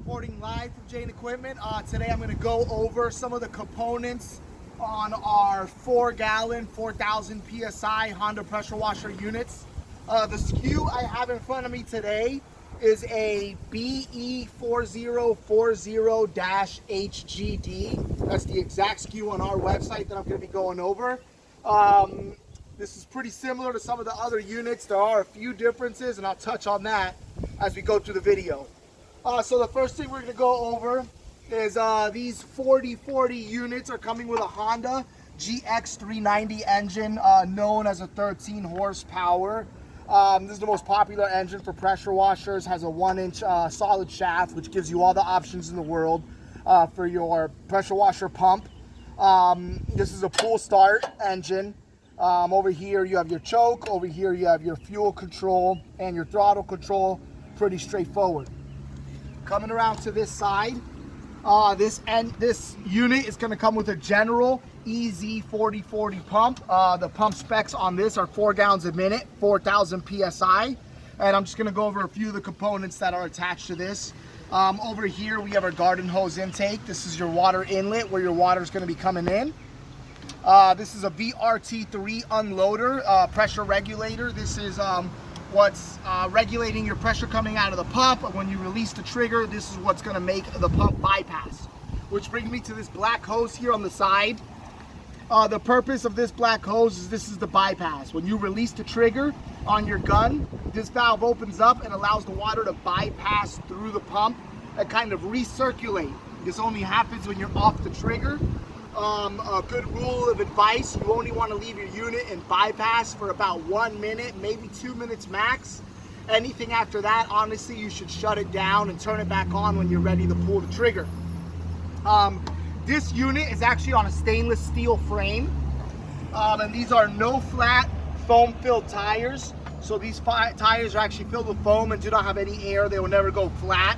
reporting live from Jane Equipment. Today I'm going to go over some of the components on our 4-gallon, 4,000 PSI Honda pressure washer units. The SKU I have in front of me today is a BE4040-HGD. That's the exact SKU on our website that I'm going to be going over. This is pretty similar to some of the other units. There are a few differences, and I'll touch on that as we go through the video. So the first thing we're going to go over is these 4040 units are coming with a Honda GX390 engine, known as a 13 horsepower. This is the most popular engine for pressure washers. Has a 1-inch solid shaft, which gives you all the options in the world for your pressure washer pump. This is a pull start engine. Over here you have your choke, over here you have your fuel control and your throttle control. Pretty straightforward. Coming around to this side, this unit is going to come with a general EZ4040 pump. The pump specs on this are 4 gallons a minute, 4,000 PSI. And I'm just going to go over a few of the components that are attached to this. Over here we have our garden hose intake. This is your water inlet where your water is going to be coming in. This is a VRT3 unloader, pressure regulator. This is what's regulating your pressure coming out of the pump. When you release the trigger, this is what's going to make the pump bypass. Which brings me to this black hose here on the side. The purpose of this black hose is this is the bypass. When you release the trigger on your gun, this valve opens up and allows the water to bypass through the pump and kind of recirculate. This only happens when you're off the trigger. A good rule of advice, you only want to leave your unit in bypass for about 1 minute, maybe 2 minutes max. Anything after that, honestly, you should shut it down and turn it back on when you're ready to pull the trigger. This unit is actually on a stainless steel frame, and these are no flat foam filled tires. So these tires are actually filled with foam and do not have any air. They will never go flat.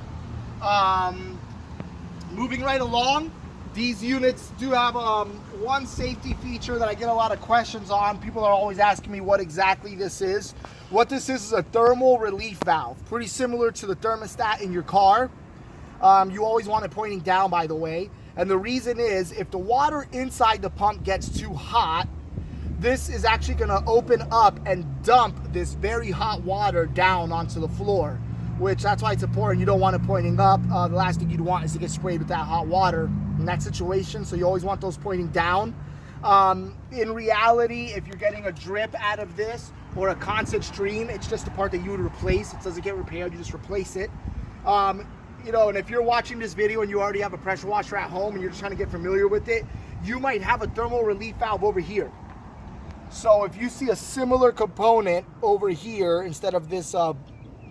Moving right along, these units do have one safety feature that I get a lot of questions on. People are always asking me what exactly this is. What this is a thermal relief valve, pretty similar to the thermostat in your car. You always want it pointing down, by the way. And the reason is, if the water inside the pump gets too hot, this is actually going to open up and dump this very hot water down onto the floor, which that's why it's important. You don't want it pointing up. The last thing you'd want is to get sprayed with that hot water in that situation, so you always want those pointing down. In reality, if you're getting a drip out of this or a constant stream, it's just the part that you would replace. It doesn't get repaired, you just replace it. You know, and if you're watching this video and you already have a pressure washer at home and you're just trying to get familiar with it, you might have a thermal relief valve over here. So if you see a similar component over here instead of this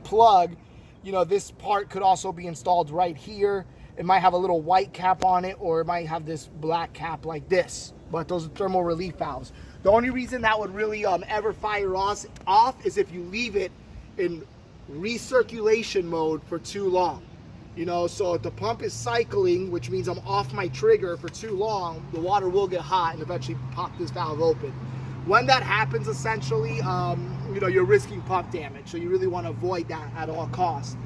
plug, you know, this part could also be installed right here. It might have a little white cap on it, or it might have this black cap like this, but those are thermal relief valves. The only reason that would really ever fire off is if you leave it in recirculation mode for too long. You know, so if the pump is cycling, which means I'm off my trigger for too long, the water will get hot and eventually pop this valve open. When that happens, essentially, you know, you're risking pump damage, so you really want to avoid that at all costs.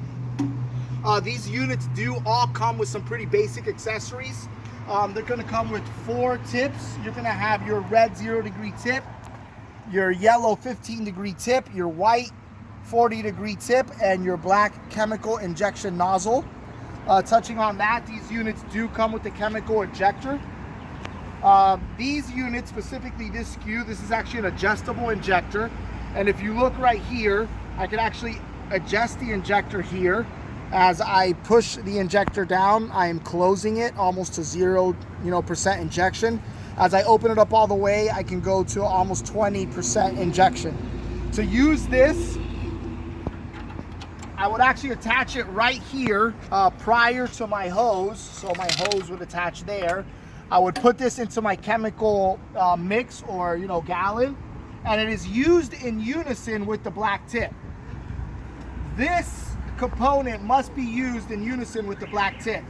These units do all come with some pretty basic accessories. They're going to come with 4 tips. You're going to have your red 0-degree tip, your yellow 15-degree tip, your white 40-degree tip, and your black chemical injection nozzle. Touching on that, these units do come with the chemical injector. These units, specifically this SKU, this is actually an adjustable injector. And if you look right here, I can actually adjust the injector here. As I push the injector down, I am closing it almost to 0% injection. As I open it up all the way, I can go to almost 20% injection. To use this, I would actually attach it right here prior to my hose. So my hose would attach there. I would put this into my chemical mix or, you know, gallon, and it is used in unison with the black tip. This component must be used in unison with the black tip.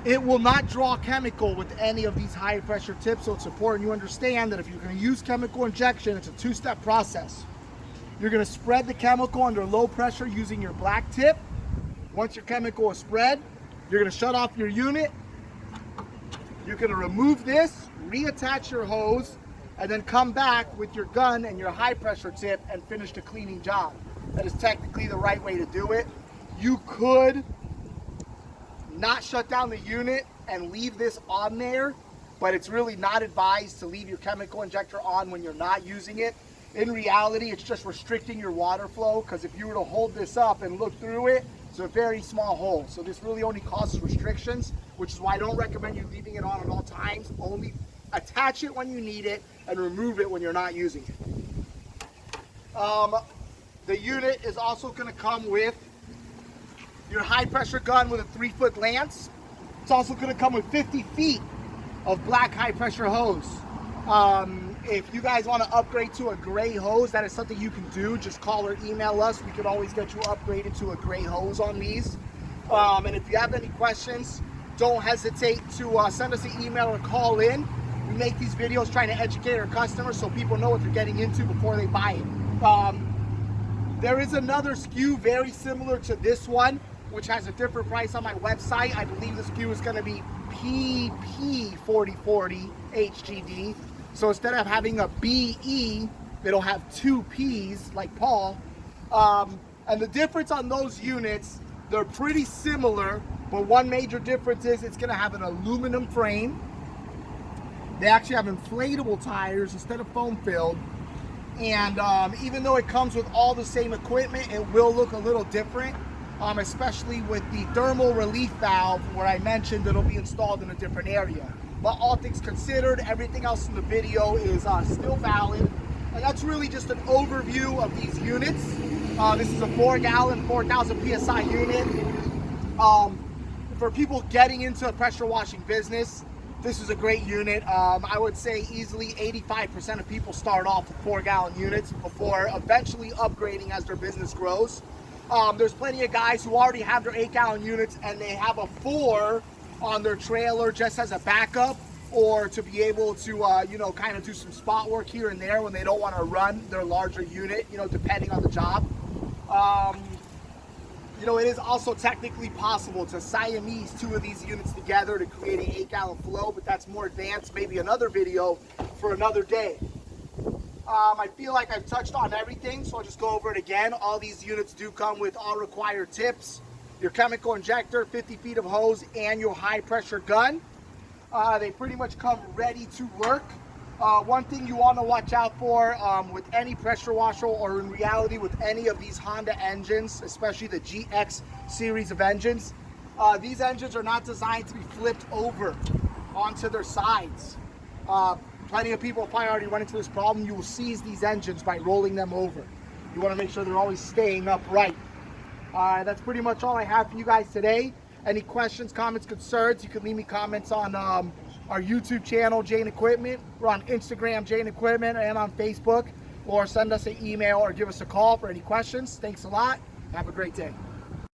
It will not draw chemical with any of these high pressure tips, so it's important you understand that if you're going to use chemical injection, it's a 2-step process. You're going to spread the chemical under low pressure using your black tip. Once your chemical is spread, You're gonna shut off your unit. You're gonna remove this, reattach your hose, and then come back with your gun and your high pressure tip and finish the cleaning job. That is technically the right way to do it. You could not shut down the unit and leave this on there, but it's really not advised to leave your chemical injector on when you're not using it. In reality, it's just restricting your water flow, because if you were to hold this up and look through it, it's a very small hole. So this really only causes restrictions, which is why I don't recommend you leaving it on at all times. Only attach it when you need it and remove it when you're not using it. The unit is also going to come with your high pressure gun with a 3-foot lance. It's also going to come with 50 feet of black high pressure hose. If you guys want to upgrade to a gray hose, that is something you can do. Just call or email us. We could always get you upgraded to a gray hose on these. And if you have any questions, don't hesitate to send us an email or call in. We make these videos trying to educate our customers so people know what they're getting into before they buy it. There is another SKU very similar to this one, which has a different price on my website. I believe the SKU is going to be PP4040 HGD. So instead of having a BE, it'll have 2 P's like Paul. And the difference on those units, they're pretty similar, but one major difference is it's going to have an aluminum frame. They actually have inflatable tires instead of foam filled. And even though it comes with all the same equipment, it will look a little different, especially with the thermal relief valve, where I mentioned it'll be installed in a different area. But all things considered, everything else in the video is still valid. And that's really just an overview of these units. This is a 4-gallon, 4,000 PSI unit. For people getting into a pressure washing business, this is a great unit. I would say easily 85% of people start off with 4-gallon units before eventually upgrading as their business grows. There's plenty of guys who already have their 8-gallon units and they have a 4 on their trailer just as a backup, or to be able to kind of do some spot work here and there when they don't want to run their larger unit, depending on the job. It is also technically possible to Siamese 2 of these units together to create an 8-gallon flow, but that's more advanced, maybe another video for another day. I feel like I've touched on everything, so I'll just go over it again. All these units do come with all required tips, your chemical injector, 50 feet of hose, and your high pressure gun. They pretty much come ready to work. One thing you want to watch out for with any pressure washer, or in reality with any of these Honda engines, especially the GX series of engines, these engines are not designed to be flipped over onto their sides. Plenty of people probably already run into this problem. You will seize these engines by rolling them over. You want to make sure they're always staying upright. That's pretty much all I have for you guys today. Any questions, comments, concerns, you can leave me comments on our YouTube channel, Jane Equipment. We're on Instagram, Jane Equipment, and on Facebook. Or send us an email or give us a call for any questions. Thanks a lot. Have a great day.